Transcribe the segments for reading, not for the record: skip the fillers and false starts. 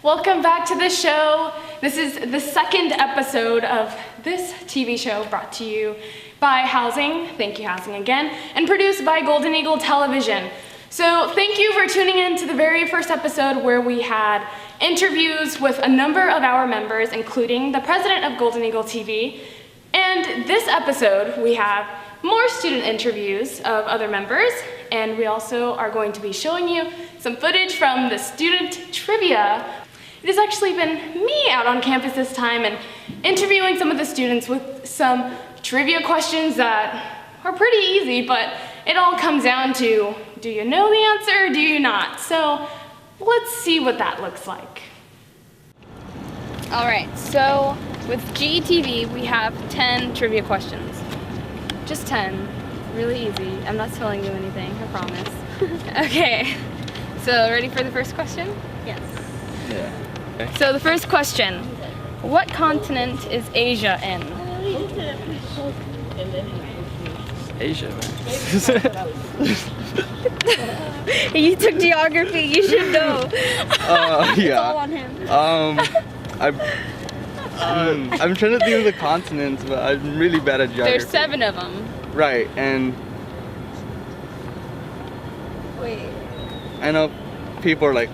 Welcome back to the show. This is the second episode of this TV show brought to you by Housing, thank you Housing again, and produced by Golden Eagle Television. So thank you for tuning in to the very first episode where we had interviews with a number of our members, including the president of Golden Eagle TV. And this episode, we have more student interviews of other members, and we also are going to be showing you some footage from the student trivia. It has actually been me out on campus this time and interviewing some of the students with some trivia questions that are pretty easy, but it all comes down to, do you know the answer or do you not? So let's see what that looks like. All right, so with GETv, we have 10 trivia questions. Just 10, really easy. I'm not telling you anything, I promise. Okay, so ready for the first question? Yes. Yeah. Okay. So the first question, what continent is Asia in? Asia, man. You took geography, you should know. Yeah. It's all on him. I'm trying to think of the continents, but I'm really bad at geography. There's 7 of them. Right, and Wait. I know people are like,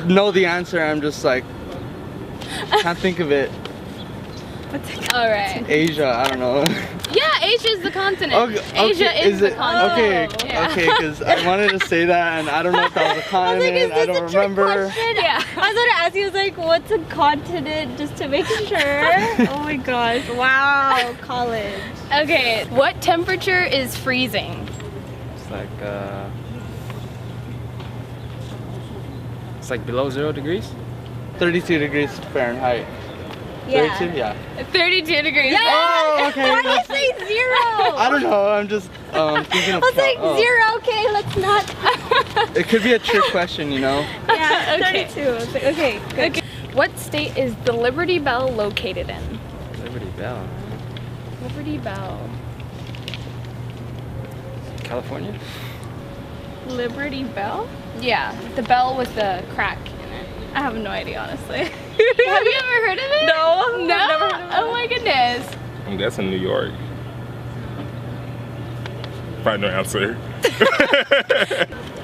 know the answer. I'm just like, can't think of it. All right. Asia, I don't know. Yeah, Asia is the continent. Okay, Asia is the continent. Okay, Yeah. okay, because I wanted to say that, and I don't know if that was a continent. I don't remember. Yeah. I was gonna ask you, like, what's a continent, just to make sure. Oh my gosh! Wow, college. Okay, what temperature is freezing? It's like below 0 degrees? 32 degrees Fahrenheit. Yeah. 32, yeah. 32 degrees. Yeah. Oh, okay. Why do you say 0? I don't know. I'm just thinking of. I was like 0. Okay, let's not. It could be a trick question, you know. Yeah, Okay. 32. I was like, okay, good. Okay. What state is the Liberty Bell located in? Liberty Bell. Liberty Bell. California? Liberty Bell? Yeah, the bell with the crack in it. I have no idea, honestly. Have you ever heard of it? No, No? I've never heard of Oh my goodness. I'm guessing New York. Probably no answer.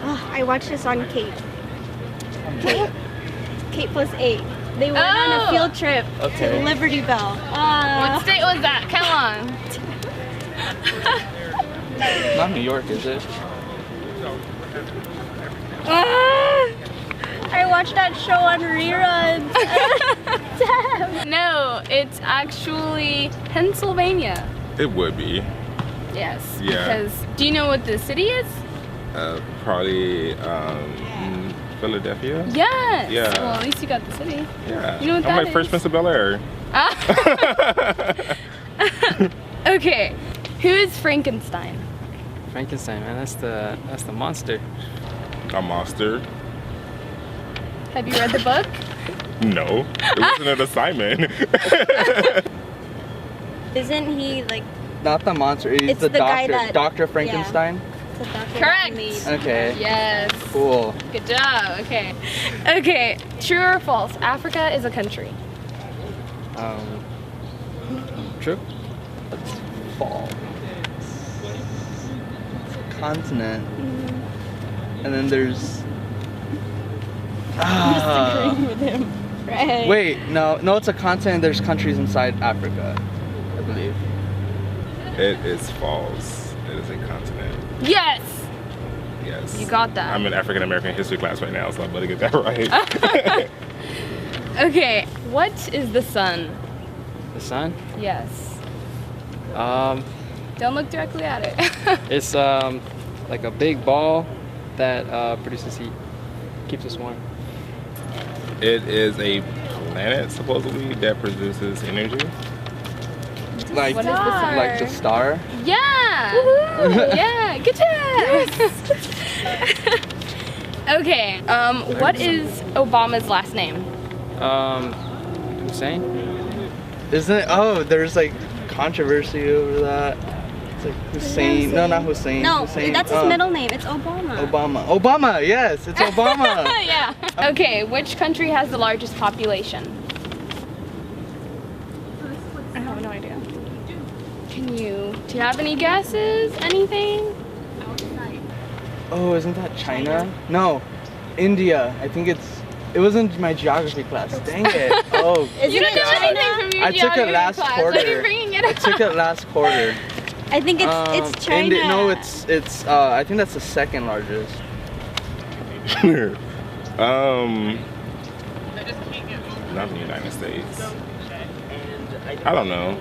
Oh, I watched this on Kate. Kate plus 8. They went on Oh. a field trip Okay. to Liberty Bell. What state was that? Come on. Not New York, is it? I watched that show on reruns. Damn. No, it's actually Pennsylvania. It would be. Yes. Yeah. Because, do you know what the city is? Probably Philadelphia. Yes. Yeah. Well, at least you got the city. Yeah. You know what I'm that like Fresh is? Prince of Bel-Air. Okay. Who is Frankenstein? Frankenstein, man, that's the monster. A monster. Have you read the book? No. It wasn't an assignment. Isn't he like Not the monster. He's It's the the guy doctor. that- Dr. Frankenstein. the doctor Correct. that he made? Okay. Yes. Cool. Good job. Okay. Okay. True or false? Africa is a country. True? That's false. It's a continent. And then there's. Agreeing with him. Right. Wait, no, it's a continent. There's countries inside Africa, I believe. It is false. It is a continent. Yes. Yes. You got that. I'm in African American history class right now, so I better get that right. Okay. What is the sun? The sun? Yes. Don't look directly at it. It's like a big ball that produces heat, keeps us warm. It is a planet, supposedly, that produces energy. Like, What is the sun? like the star. Yeah. Yeah. Good job. Okay. What is Obama's last name? Hussein? Isn't it? Oh, there's like controversy over that. It's like Hussein. No, not Hussein. No, Hussein. that's his middle name. It's Obama. Obama, yes, it's Obama. Yeah. Okay, which country has the largest population? I have no idea. Do you have any guesses? Anything? Oh, isn't that China? No, India. I think it was in my geography class. Dang it. Oh. You don't know anything from your I took it last class. quarter. Why are you bringing it up? I took it last quarter. I think it's China. No, it's I think that's the second largest. Not the United States. I don't know.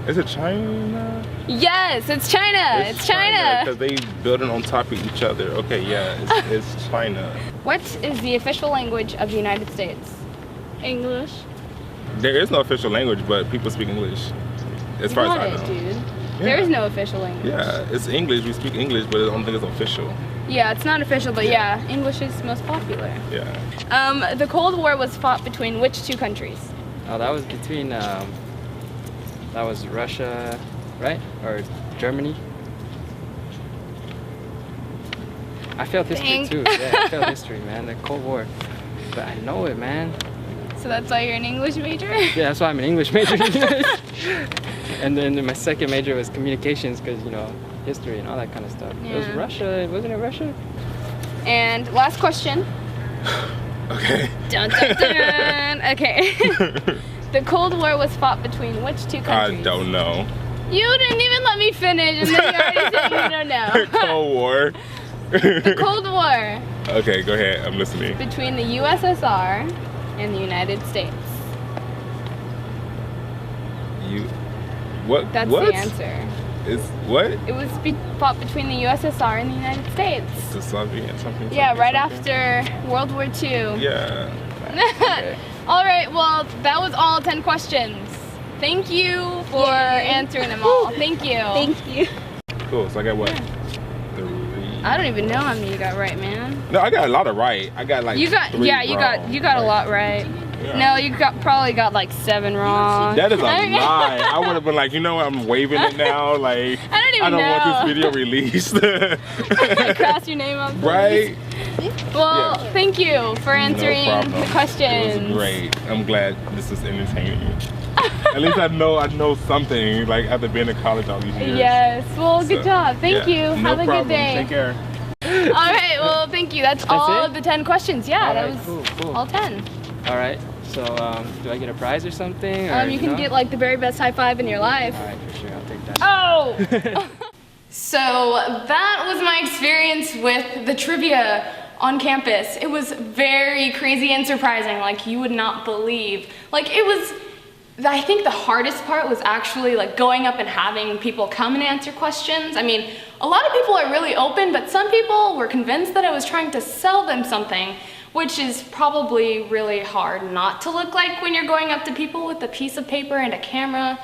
Is it China? Yes, it's China. It's China. Because they building on top of each other. Okay, yeah, it's China. What is the official language of the United States? English. There is no official language, but people speak English. As far as I know. Dude. Yeah. There is no official language. Yeah, it's English. We speak English, but I don't think it's official. Yeah, it's not official, but yeah, English is most popular. Yeah. The Cold War was fought between which two countries? Oh, that was between, that was Russia, right? Or Germany? I failed history too. Yeah, I failed history, man. The Cold War. But I know it, man. So that's why you're an English major? Yeah, that's why I'm an English major. And then my second major was communications because, you know, history and all that kind of stuff. Yeah. It was Russia, wasn't it Russia? And last question. Okay. Dun, dun, dun. Okay. The Cold War was fought between which two countries? I don't know. You didn't even let me finish, and then you already said you don't know. Cold War. The Cold War Okay, go ahead. I'm listening. between the USSR and the United States. What? That's what? the answer. It's what? It was fought between the USSR and the United States. The Soviet something. Yeah, right something. after World War II. Yeah. Okay. All right, well, that was all 10 questions. Thank you for answering them all. Thank you. Thank you. Cool. So I got what? 3. I don't even know how many you got right, man. No, I got a lot of right. I got like. You got 3 you wrong. got a lot right. Yeah. No, you probably got like 7 wrong. That is a lie. I would have been like, you know what? I'm waving it now. Like, I don't even want know. this video released. Cross your name off. Right? Well, Yeah. thank you for answering No problem. the questions. It was great. I'm glad this is entertaining. At least I know something, like after being in college all these years. Yes. Well, good So, job. Thank yeah. you. No Have a problem. good day. Take care. All right. Well, thank you. That's all it? of the 10 questions. Yeah, All that right, was cool. all 10. All right. So, do I get a prize or something? Or, You can know? get like the very best high five in your life. All right, for sure. I'll take that. Oh! So that was my experience with the trivia on campus. It was very crazy and surprising, like you would not believe. Like I think the hardest part was actually like going up and having people come and answer questions. I mean, a lot of people are really open, but some people were convinced that I was trying to sell them something, which is probably really hard not to look like when you're going up to people with a piece of paper and a camera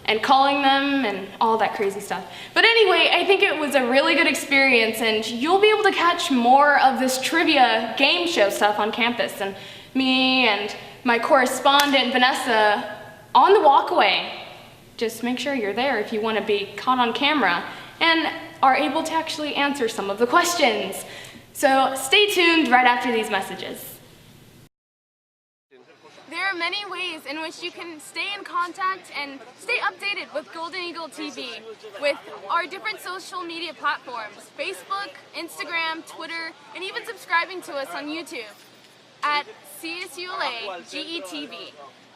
and calling them and all that crazy stuff. But anyway, I think it was a really good experience, and you'll be able to catch more of this trivia game show stuff on campus, and me and my correspondent Vanessa on the walkway. Just make sure you're there if you want to be caught on camera and are able to actually answer some of the questions. So stay tuned right after these messages. There are many ways in which you can stay in contact and stay updated with Golden Eagle TV with our different social media platforms, Facebook, Instagram, Twitter, and even subscribing to us on YouTube at CSULA GETv.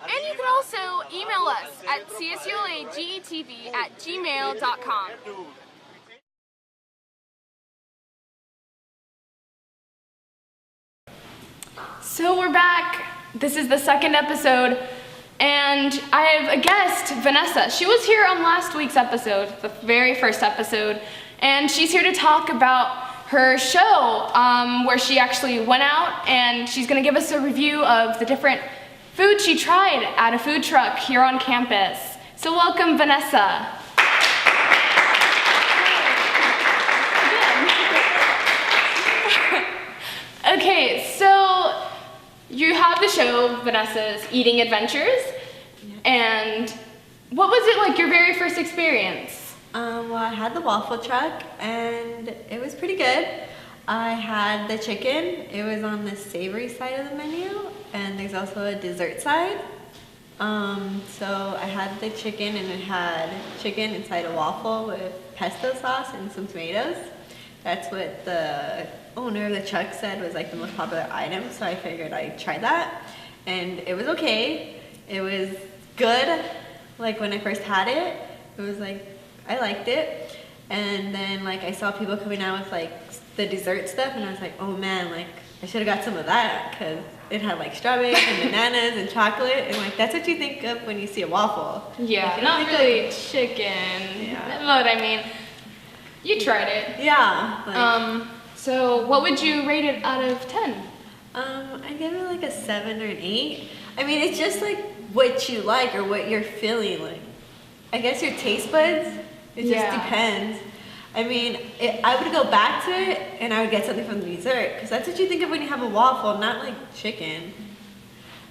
And you can also email us at csulagetv@gmail.com. So we're back. This is the second episode, and I have a guest, Vanessa. She was here on last week's episode, the very first episode, and she's here to talk about her show, where she actually went out, and she's gonna give us a review of the different food she tried at a food truck here on campus. So welcome, Vanessa. Okay, so you have the show, Vanessa's Eating Adventures, and what was it like your very first experience? Well, I had the waffle truck and it was pretty good. I had the chicken. It was on the savory side of the menu, and there's also a dessert side. So I had the chicken, and it had chicken inside a waffle with pesto sauce and some tomatoes. That's what the owner of the truck said was like the most popular item, so I figured I'd try that. And it was okay. It was good. Like when I first had it, it was like, I liked it. And then like I saw people coming out with like the dessert stuff, and I was like, oh man, like I should have got some of that, because it had like strawberries and bananas and chocolate, and like that's what you think of when you see a waffle. Yeah, like, not really chicken. Yeah. But I mean, you tried it. Yeah. Like, so what would you rate it out of 10? I'd give it like a 7 or an 8. I mean, it's just like what you like or what you're feeling like. I guess your taste buds, it just depends. I mean, I would go back to it and I would get something from the dessert, because that's what you think of when you have a waffle, not like chicken.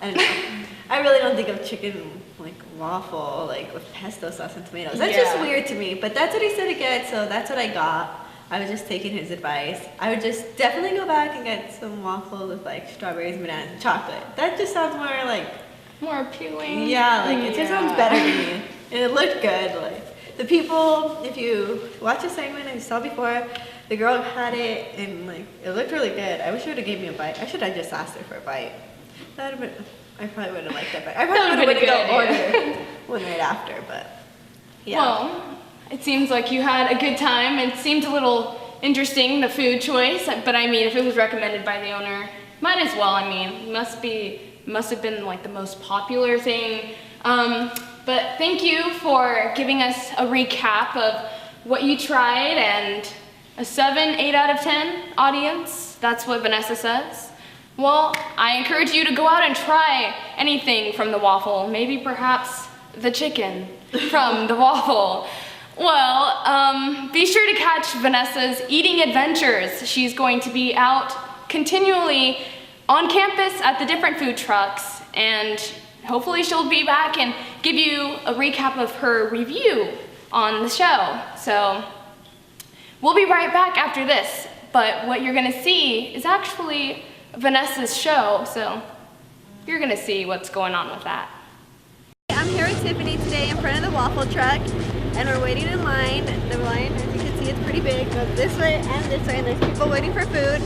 I don't know. I really don't think of chicken like waffle, like with pesto sauce and tomatoes. That's just weird to me, but that's what he said to get, so that's what I got. I was just taking his advice. I would just definitely go back and get some waffles with like strawberries, bananas, and chocolate. That just sounds more like... More appealing? Yeah, like it just sounds better to me. And it looked good. Like the people, if you watch the segment I saw before, the girl had it and like it looked really good. I wish she would have gave me a bite. I should have just asked her for a bite. That would have been... I probably wouldn't have liked that bite. I probably would have went to go order one right after, but yeah. Well, it seems like you had a good time. It seemed a little interesting, the food choice, but I mean, if it was recommended by the owner, might as well. I mean, must have been like the most popular thing. But thank you for giving us a recap of what you tried, and a 7, 8 out of 10 audience. That's what Vanessa says. Well, I encourage you to go out and try anything from the waffle. Maybe perhaps the chicken from the waffle. Well, be sure to catch Vanessa's eating adventures. She's going to be out continually on campus at the different food trucks, and hopefully she'll be back and give you a recap of her review on the show. So we'll be right back after this, but what you're gonna see is actually Vanessa's show, so you're gonna see what's going on with that. I'm here with Tiffany today in front of the waffle truck, and we're waiting in line. The line, as you can see, it's pretty big. It goes this way, and there's people waiting for food.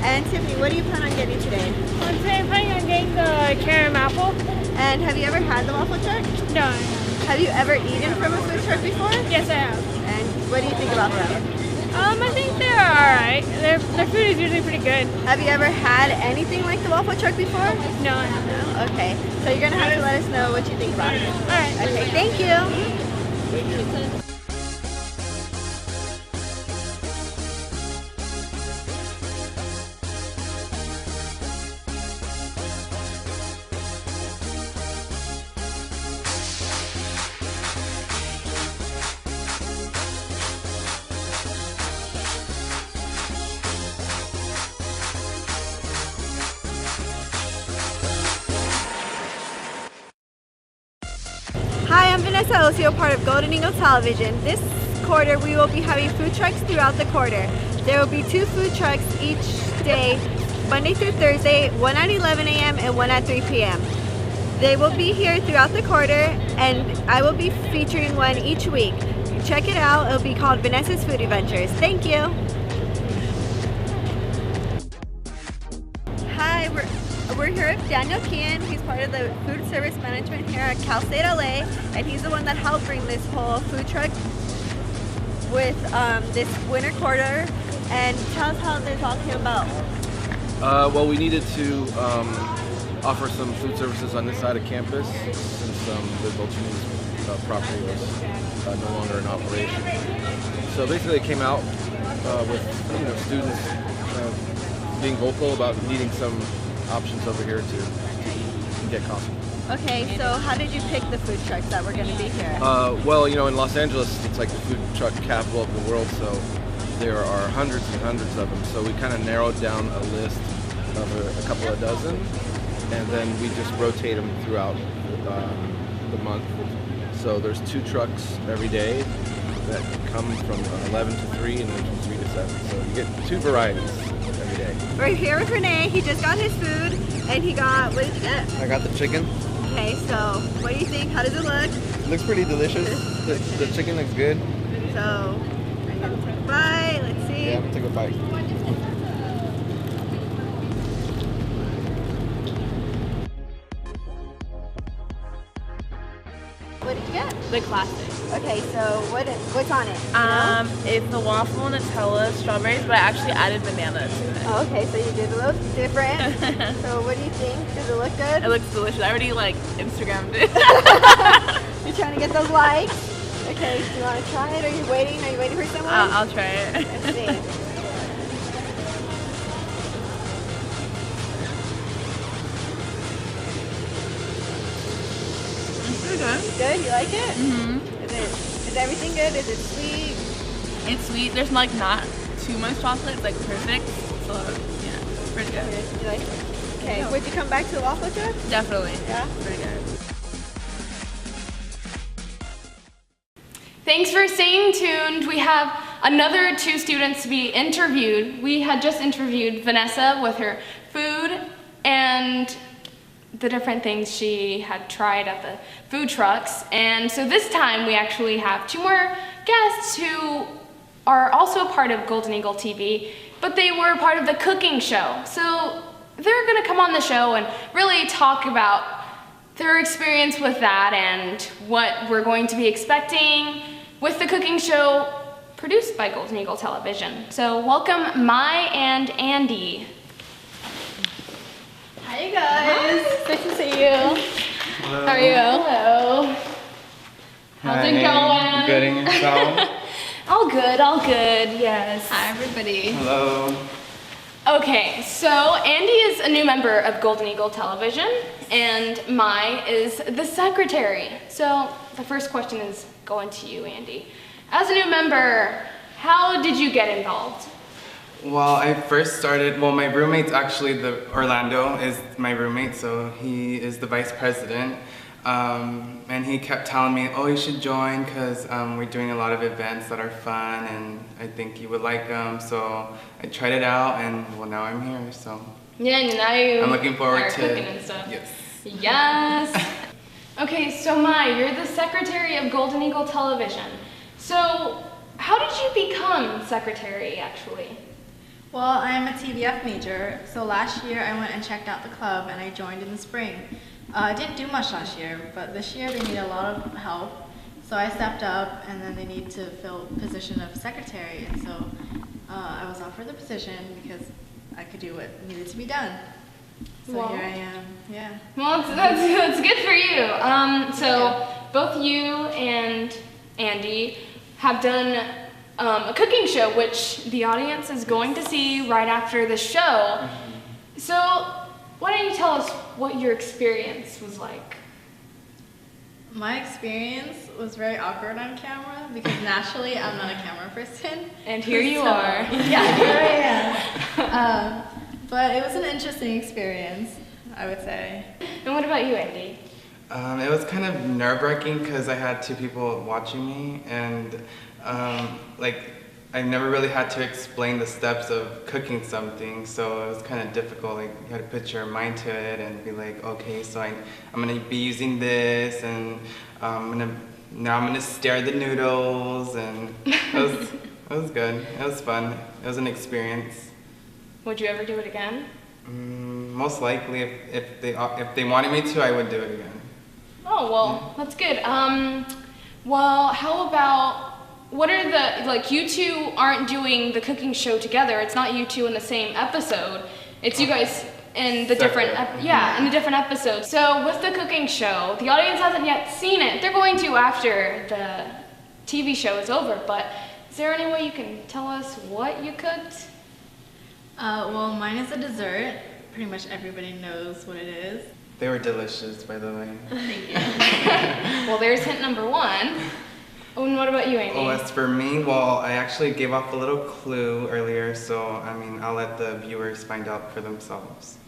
And Tiffany, what do you plan on getting today? I'm planning on getting the caramel apple. And have you ever had the waffle truck? No, I haven't. Have you ever eaten from a food truck before? Yes, I have. And what do you think about them? I think they're alright. Their food is usually pretty good. Have you ever had anything like the waffle truck before? No, I haven't. No? Okay, so you're gonna have to let us know what you think about it. Alright. Okay, thank you. Hi, I'm Vanessa, Osio, part of Golden Eagle Television. This quarter we will be having food trucks throughout the quarter. There will be 2 food trucks each day, Monday through Thursday, one at 11 a.m. and one at 3 p.m. They will be here throughout the quarter, and I will be featuring one each week. Check it out. It'll be called Vanessa's Food Adventures. Thank you. Hi, we're here with Daniel Nguyen. He's part of the food service management here at CalState LA, and he's the one that helped bring this whole food truck with this winter quarter. And tell us how this all came about. Well, we needed to offer some food services on this side of campus since the Beltran property was no longer in operation. So basically, it came out with students being vocal about needing some options over here to eat and get coffee. Okay, so how did you pick the food trucks that were going to be here? Well, in Los Angeles, it's like the food truck capital of the world, so there are hundreds and hundreds of them. So we kind of narrowed down a list of a couple of dozen, and then we just rotate them throughout the month. So there's 2 trucks every day, that come from 11 to 3 and then from 3 to 7. So you get 2 varieties every day. We're here with Renee. He just got his food and he got, what did you get? I got the chicken. Okay, so what do you think? How does it look? It looks pretty delicious. The chicken looks good. So, are you gonna take a bite? Let's see. Yeah, I'm gonna take a bite. What did you get? The classic. Okay, so what's on it? It's the waffle, Nutella, strawberries, but I actually added banana to it. Oh, okay, so you did a little different. So what do you think? Does it look good? It looks delicious. I already Instagrammed it. You're trying to get those likes? Okay, do you want to try it? Are you waiting for someone? I'll try it. Let's see. Good, you like it? Mm-hmm. Is everything good? Is it sweet? It's sweet. There's not too much chocolate. It's perfect. So yeah, pretty good. You like it? Okay. Would you come back to the Wafl truck? Definitely. Yeah. Pretty good. Thanks for staying tuned. We have another 2 students to be interviewed. We had just interviewed Vanessa with her food and the different things she had tried at the food trucks. And so this time we actually have 2 more guests who are also a part of Golden Eagle TV, but they were part of the cooking show. So they're gonna come on the show and really talk about their experience with that and what we're going to be expecting with the cooking show produced by Golden Eagle Television. So welcome Mai and Andy. Hi, you guys. Nice to see you. Hello. How are you? Hello. How's it going? Good and yourself? All good, yes. Hi, everybody. Hello. Okay, so Andy is a new member of Golden Eagle Television, and Mai is the secretary. So the first question is going to you, Andy. As a new member, how did you get involved? Well, I first started, my roommate's actually Orlando is my roommate, so he is the vice president. And he kept telling me, oh, you should join because we're doing a lot of events that are fun and I think you would like them. So I tried it out and well, now I'm here, so. Yeah, and now you I'm looking forward are to cooking and stuff. Yes. Yes. Okay, so Mai, you're the secretary of Golden Eagle Television. So how did you become secretary, actually? Well, I'm a TVF major, so last year I went and checked out the club and I joined in the spring. I didn't do much last year, but this year they need a lot of help, so I stepped up and then they need to fill the position of secretary, and so I was offered the position because I could do what needed to be done. So Wow. here I am, yeah. Well, that's good for you. So both you and Andy have done a cooking show, which the audience is going to see right after the show. So why don't you tell us what your experience was like? My experience was very awkward on camera because naturally I'm not a camera person. And here you So, are. Yeah, here I am. But it was an interesting experience, I would say. And what about you, Andy? It was kind of nerve-wracking because I had 2 people watching me and I never really had to explain the steps of cooking something, so it was kind of difficult. Like you had to put your mind to it and be like, okay, so I'm gonna be using this, and now I'm gonna stir the noodles, and it was good. It was fun. It was an experience. Would you ever do it again? Most likely, if they wanted me to, I would do it again. Oh, well, that's good. Well, how about, what are you 2 aren't doing the cooking show together. It's not you 2 in the same episode. It's you guys in the different, in the different episodes. So with the cooking show, the audience hasn't yet seen it. They're going to after the TV show is over, but is there any way you can tell us what you cooked? Well, mine is a dessert. Pretty much everybody knows what it is. They were delicious, by the way. Thank you. Well, there's hint number 1. Oh, and what about you, Amy? Oh, as for me, well, I actually gave off a little clue earlier, so I'll let the viewers find out for themselves.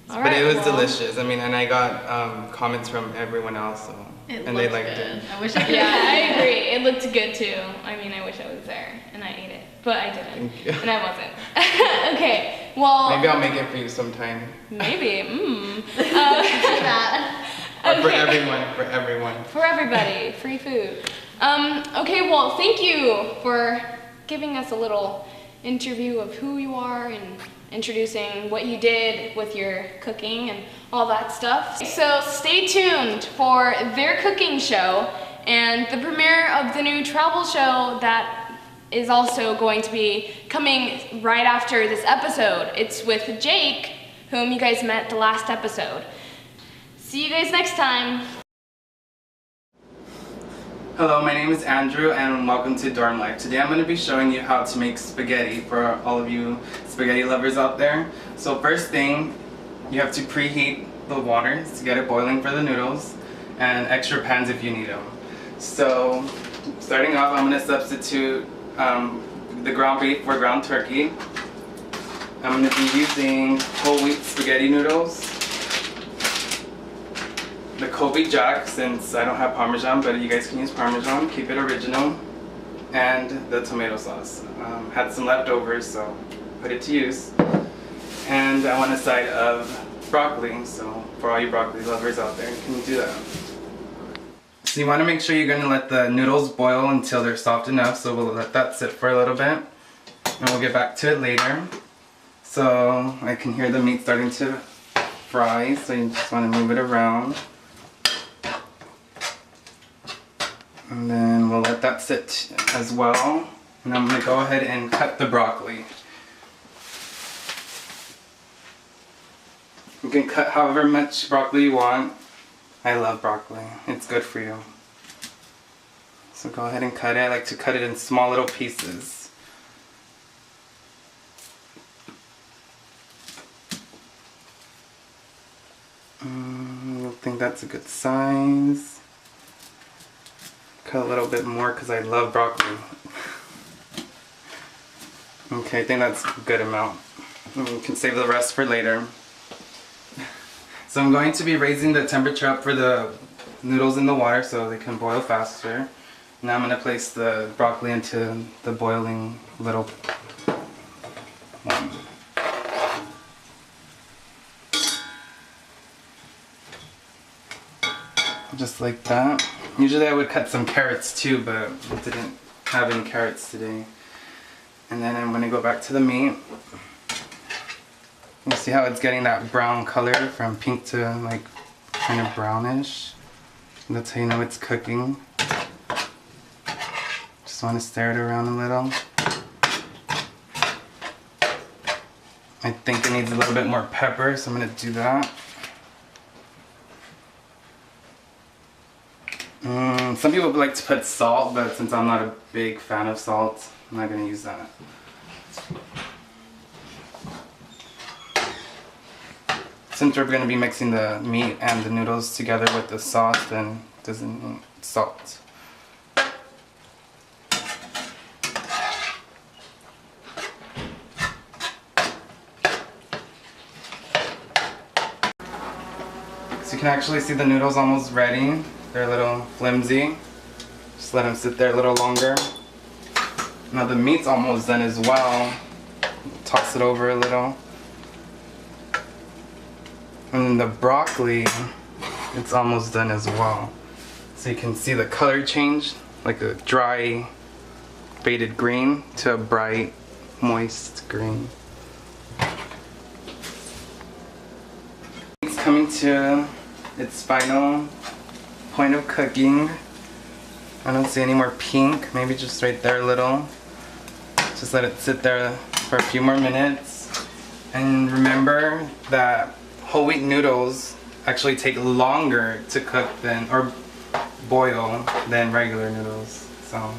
But it was delicious. And I got comments from everyone else, so, and they liked it. I wish I could. Yeah, I agree. great. It looked good too. I mean, I wish I was there and I ate it, but I didn't. Thank you. And I wasn't. Okay, well. Maybe I'll make it for you sometime. Maybe. Do that. Or for Okay. everyone, for everyone. For everybody, free food. Okay, well, thank you for giving us a little interview of who you are and introducing what you did with your cooking and all that stuff. So stay tuned for their cooking show and the premiere of the new travel show that is also going to be coming right after this episode. It's with Jake, whom you guys met the last episode. See you guys next time. Hello, my name is Andrew and welcome to Dorm Life. Today I'm going to be showing you how to make spaghetti for all of you spaghetti lovers out there. So first thing, you have to preheat the water to get it boiling for the noodles and extra pans if you need them. So starting off, I'm going to substitute the ground beef for ground turkey. I'm going to be using whole wheat spaghetti noodles, the Kobe Jack, since I don't have Parmesan, but you guys can use Parmesan, keep it original, and the tomato sauce. Had some leftovers, so put it to use. And I want a side of broccoli, so for all you broccoli lovers out there, you can do that. So you want to make sure you're going to let the noodles boil until they're soft enough, so we'll let that sit for a little bit, and we'll get back to it later. So I can hear the meat starting to fry, so you just want to move it around. And then we'll let that sit as well. And I'm going to go ahead and cut the broccoli. You can cut however much broccoli you want. I love broccoli. It's good for you. So go ahead and cut it. I like to cut it in small little pieces. I think that's a good size. Cut a little bit more because I love broccoli. Okay, I think that's a good amount. You can save the rest for later. So I'm going to be raising the temperature up for the noodles in the water so they can boil faster. Now I'm going to place the broccoli into the boiling little one. Just like that. Usually I would cut some carrots too, but I didn't have any carrots today. And then I'm going to go back to the meat. You see how it's getting that brown color from pink to like kind of brownish. And that's how you know it's cooking. Just want to stir it around a little. I think it needs a little bit more pepper, so I'm going to do that. Some people like to put salt, but since I'm not a big fan of salt, I'm not going to use that. Since we're going to be mixing the meat and the noodles together with the sauce, then it doesn't need salt. So you can actually see the noodles almost ready. They're a little flimsy. Just let them sit there a little longer. Now the meat's almost done as well. Toss it over a little. And then the broccoli, it's almost done as well. So you can see the color change, like a dry, faded green to a bright, moist green. It's coming to its final point of cooking. I don't see any more pink, maybe just right there a little. Just let it sit there for a few more minutes. And remember that whole wheat noodles actually take longer to cook than, or boil, than regular noodles. So,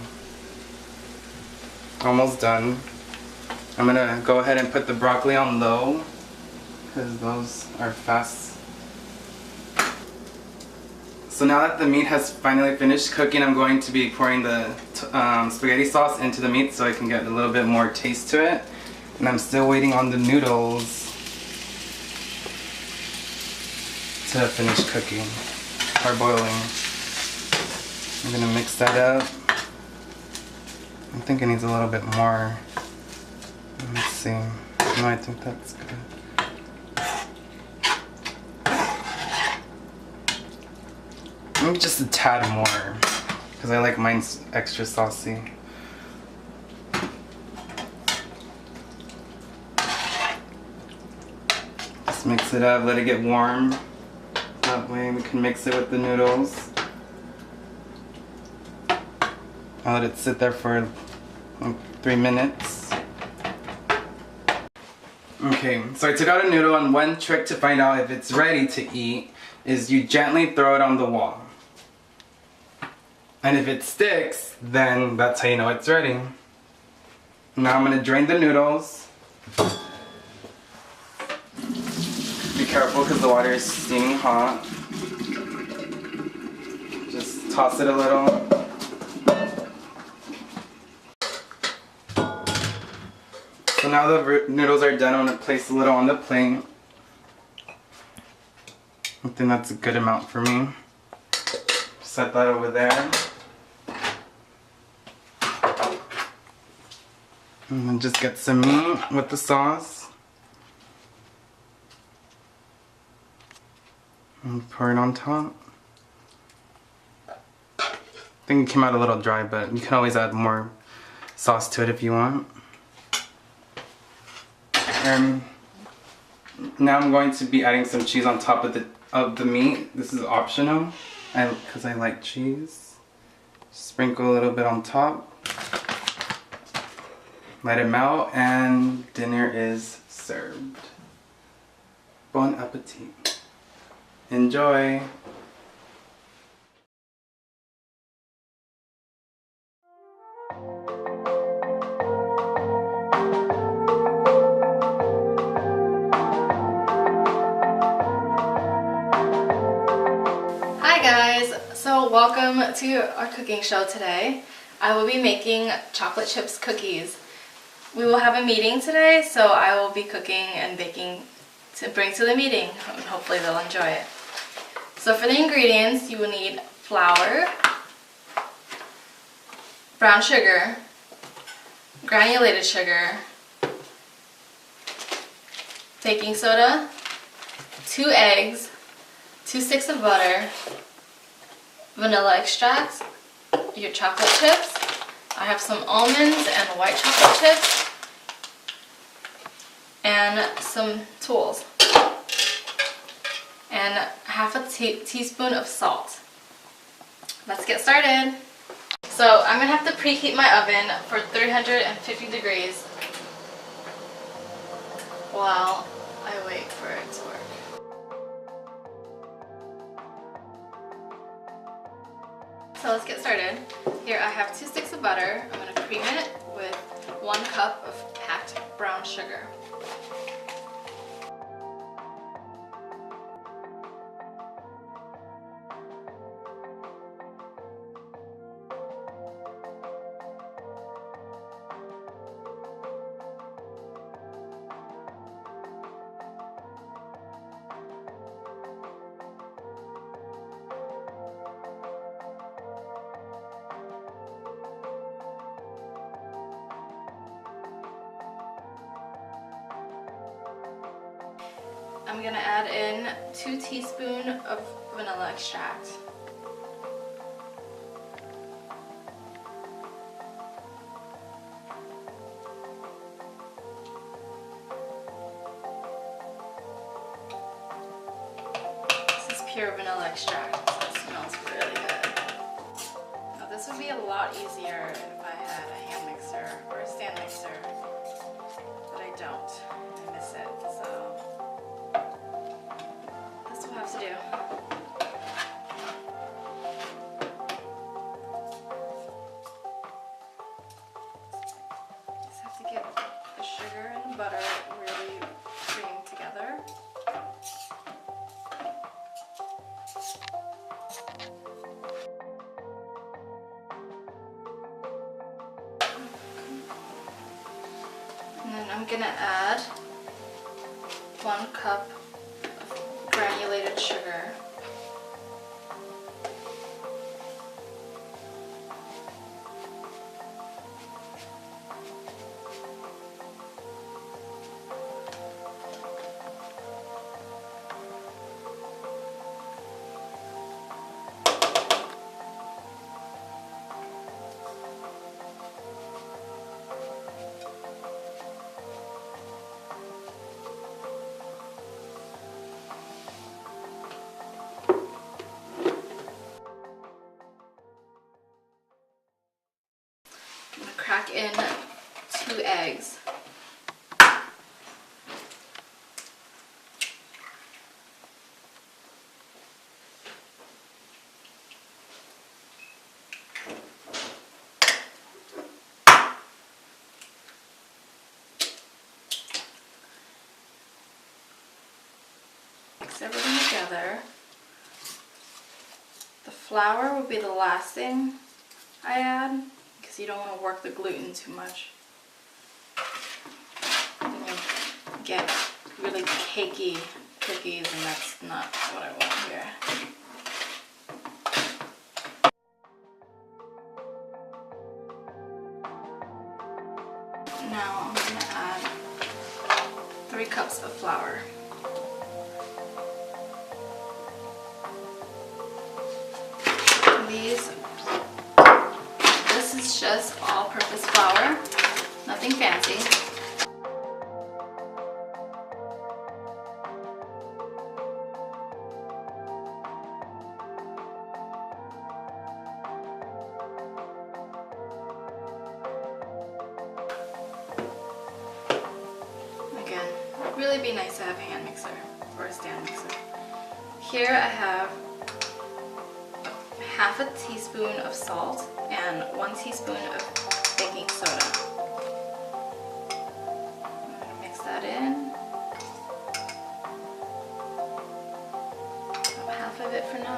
almost done. I'm gonna go ahead and put the broccoli on low, because those are fast. So now that the meat has finally finished cooking, I'm going to be pouring the spaghetti sauce into the meat so I can get a little bit more taste to it. And I'm still waiting on the noodles to finish cooking or boiling. I'm gonna mix that up. I think it needs a little bit more. Let's see. No, I think that's good. Maybe just a tad more, because I like mine's extra saucy. Just mix it up, let it get warm. That way we can mix it with the noodles. I'll let it sit there for like 3 minutes. Okay, so I took out a noodle, and one trick to find out if it's ready to eat is you gently throw it on the wall. And if it sticks, then that's how you know it's ready. Now I'm gonna drain the noodles. Be careful because the water is steaming hot. Just toss it a little. So now the noodles are done, I'm gonna place a little on the plate. I think that's a good amount for me. Set that over there. And then just get some meat with the sauce. And pour it on top. I think it came out a little dry, but you can always add more sauce to it if you want. And now I'm going to be adding some cheese on top of the meat. This is optional, because I like cheese. Sprinkle a little bit on top. Let it melt, and dinner is served. Bon appetit. Enjoy. Hi guys, so welcome to our cooking show today. I will be making chocolate chips cookies. We will have a meeting today, so I will be cooking and baking to bring to the meeting, and hopefully they'll enjoy it. So for the ingredients, you will need flour, brown sugar, granulated sugar, baking soda, 2 eggs, 2 sticks of butter, vanilla extract, your chocolate chips. I have some almonds and white chocolate chips, and some tools, and half a teaspoon of salt. Let's get started. So I'm gonna have to preheat my oven for 350 degrees while I wait for it to work. So let's get started. Here I have 2 sticks of butter. I'm going to cream it with 1 cup of packed brown sugar. I'm going to add in 2 teaspoons of vanilla extract. This is pure vanilla extract, so it smells really good. Now this would be a lot easier if I had a hand mixer or a stand mixer, but I don't. I miss it, so we'll have to do. Just have to get the sugar and the butter really creamed together. And then I'm gonna add 1 cup granulated sugar, crack in 2 eggs. Mix everything together. The flour will be the last thing I add because you don't want to work the gluten too much. Then you get really cakey cookies, and that's not what I want here. Now I'm going to add 3 cups of flour. This is just all-purpose flour, nothing fancy. Again, really be nice to have a hand mixer or a stand mixer. Here I have half a teaspoon of salt and 1 teaspoon of baking soda. I'm going to mix that in. About half of it for now.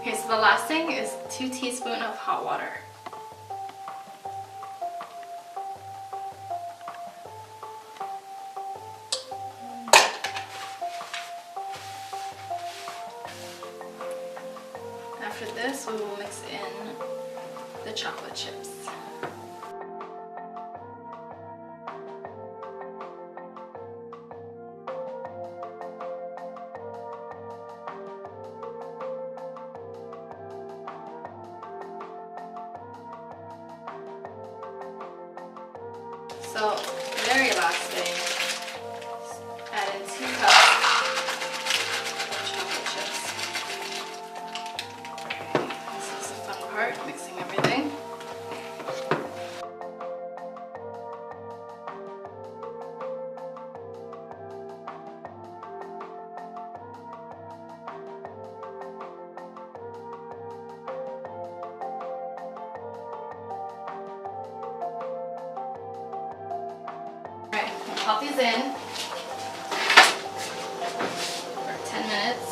Okay, so the last thing is 2 teaspoons of hot water. After this, we will mix in the chocolate chips. So, very last thing, add in 2 cups of chocolate chips. This is the fun part, mixing everything. Alright, we'll pop these in for 10 minutes.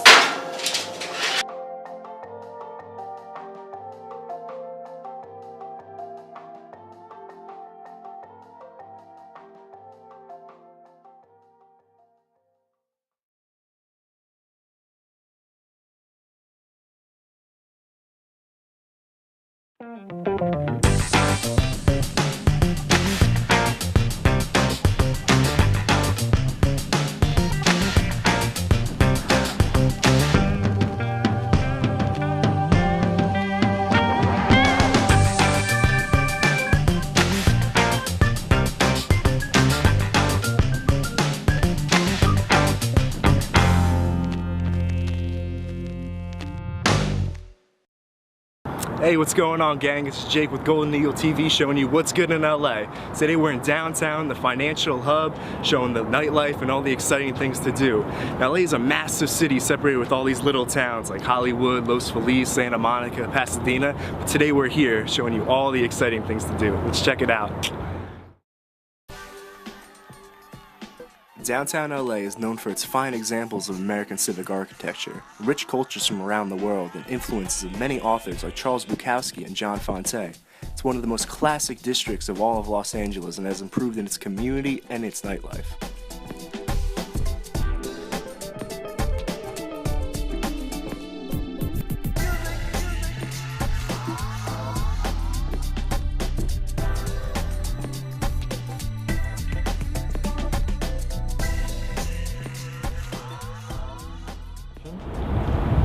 Hey, what's going on, gang? It's Jake with Golden Eagle TV showing you what's good in LA. Today we're in downtown, the financial hub, showing the nightlife and all the exciting things to do. Now, LA is a massive city separated with all these little towns like Hollywood, Los Feliz, Santa Monica, Pasadena. But today we're here showing you all the exciting things to do. Let's check it out. Downtown LA is known for its fine examples of American civic architecture, rich cultures from around the world, and influences of many authors like Charles Bukowski and John Fonte. It's one of the most classic districts of all of Los Angeles and has improved in its community and its nightlife.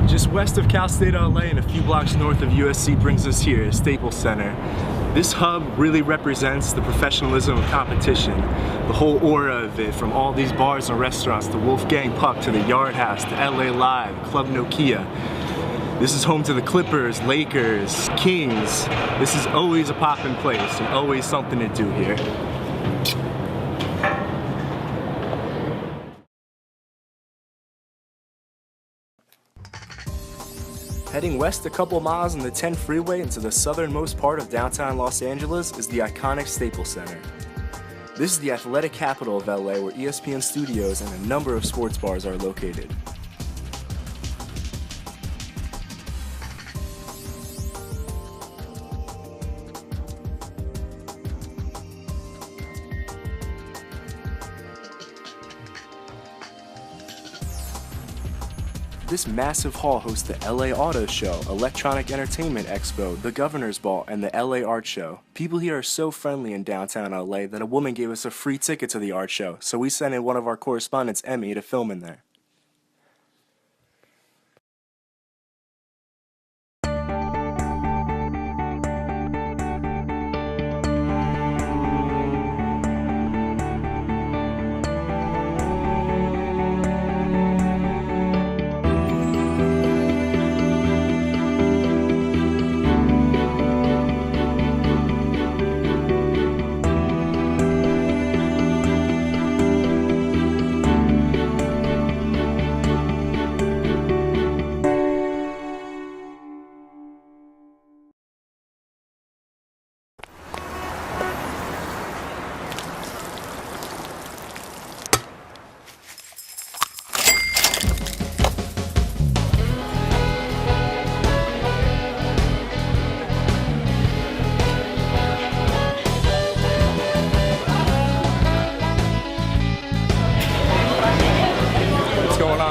Just west of CalState LA and a few blocks north of USC brings us here, Staples Center. This hub really represents the professionalism of competition, the whole aura of it, from all these bars and restaurants, to Wolfgang Puck, to the Yard House, to LA Live, Club Nokia. This is home to the Clippers, Lakers, Kings. This is always a poppin' place and always something to do here. Heading west a couple miles on the 10 freeway into the southernmost part of downtown Los Angeles is the iconic Staples Center. This is the athletic capital of LA, where ESPN studios and a number of sports bars are located. This massive hall hosts the LA Auto Show, Electronic Entertainment Expo, the Governor's Ball, and the LA Art Show. People here are so friendly in downtown LA that a woman gave us a free ticket to the art show, so we sent in one of our correspondents, Emmy, to film in there.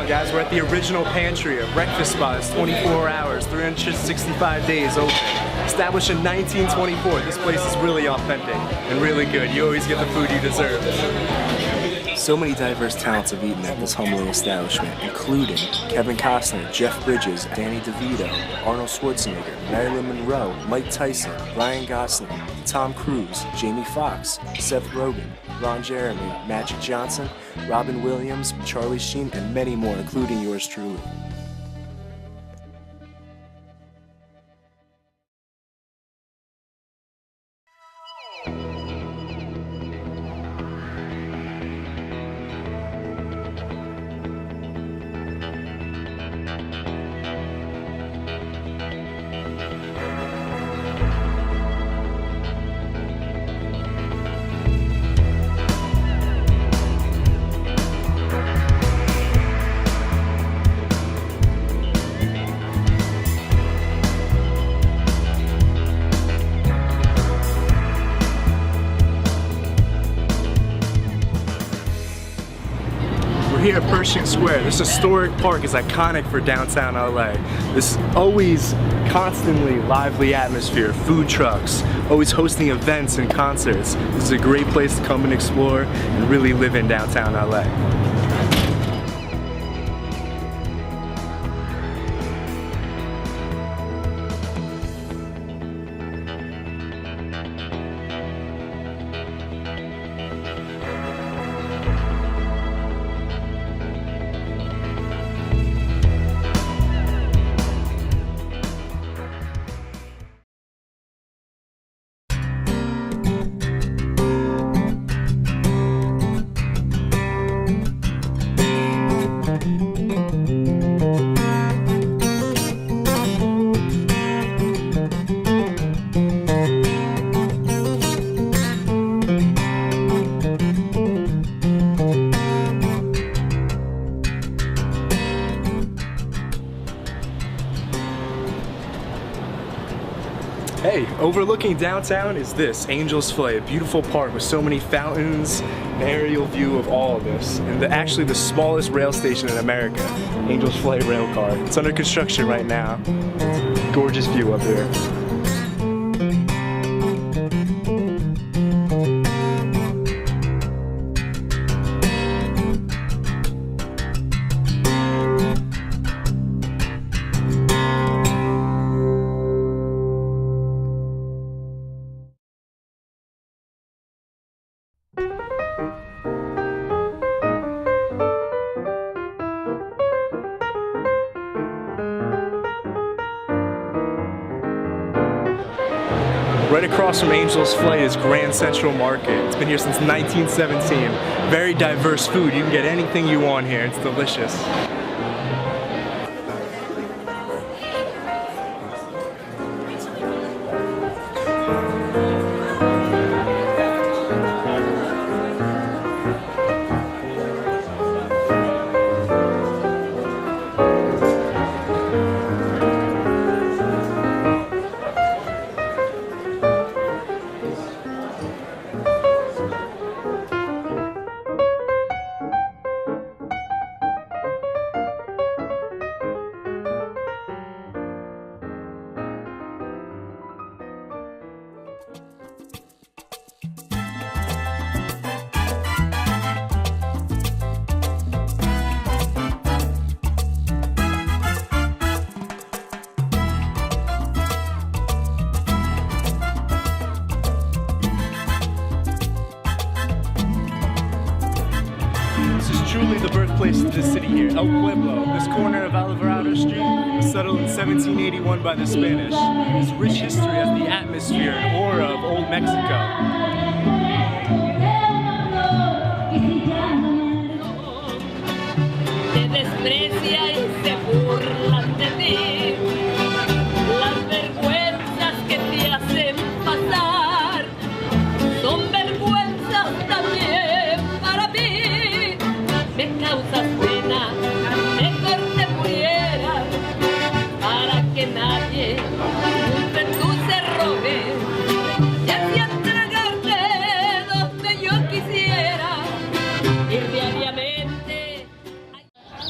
Guys, we're at the original pantry, a breakfast spot. It's 24 hours, 365 days open. Established in 1924, this place is really authentic and really good. You always get the food you deserve. So many diverse talents have eaten at this humbling establishment, including Kevin Costner, Jeff Bridges, Danny DeVito, Arnold Schwarzenegger, Marilyn Monroe, Mike Tyson, Ryan Gosling, Tom Cruise, Jamie Foxx, Seth Rogen, Ron Jeremy, Magic Johnson, Robin Williams, Charlie Sheen, and many more, including yours truly. Here at Pershing Square. This historic park is iconic for downtown LA. This always constantly lively atmosphere, food trucks, always hosting events and concerts. This is a great place to come and explore and really live in downtown LA. Hey, overlooking downtown is this, Angel's Flight, a beautiful park with so many fountains, an aerial view of all of this, and actually the smallest rail station in America, Angel's Flight rail car. It's under construction right now. It's a gorgeous view up here. Right across from Angel's Flight is Grand Central Market. It's been here since 1917. Very diverse food. You can get anything you want here. It's delicious. Truly the birthplace of this city here, El Pueblo. This corner of Alvarado Street was settled in 1781 by the Spanish. Its rich history has the atmosphere and aura of old Mexico.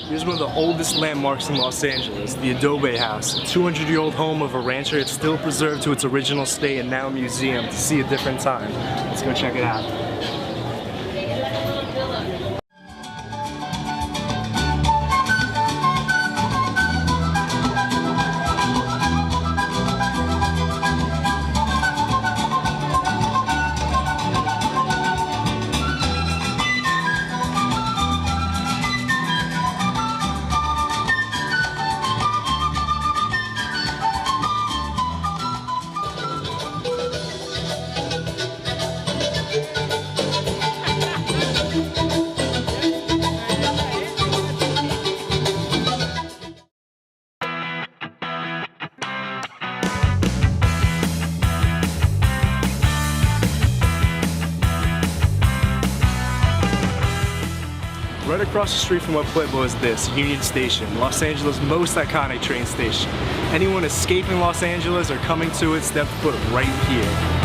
Here's one of the oldest landmarks in Los Angeles, the Adobe House, a 200-year-old home of a rancher. It's still preserved to its original state and now a museum to see a different time. Let's go check it out. Right across the street from El Pueblo is this, Union Station, Los Angeles' most iconic train station. Anyone escaping Los Angeles or coming to it, step foot right here.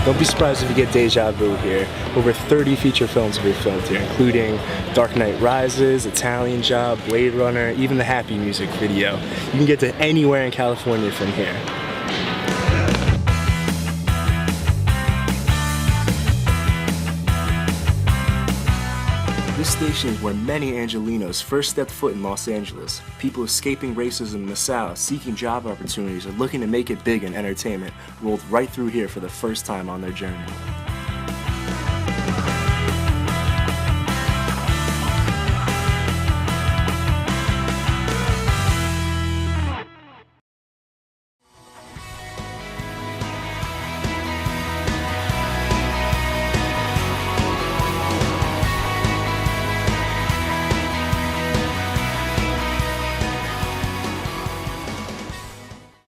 Don't be surprised if you get deja vu here. Over 30 feature films have been filmed here, including Dark Knight Rises, Italian Job, Blade Runner, even the Happy Music video. You can get to anywhere in California from here. This station is where many Angelenos first stepped foot in Los Angeles. People escaping racism in the South, seeking job opportunities, or looking to make it big in entertainment rolled right through here for the first time on their journey.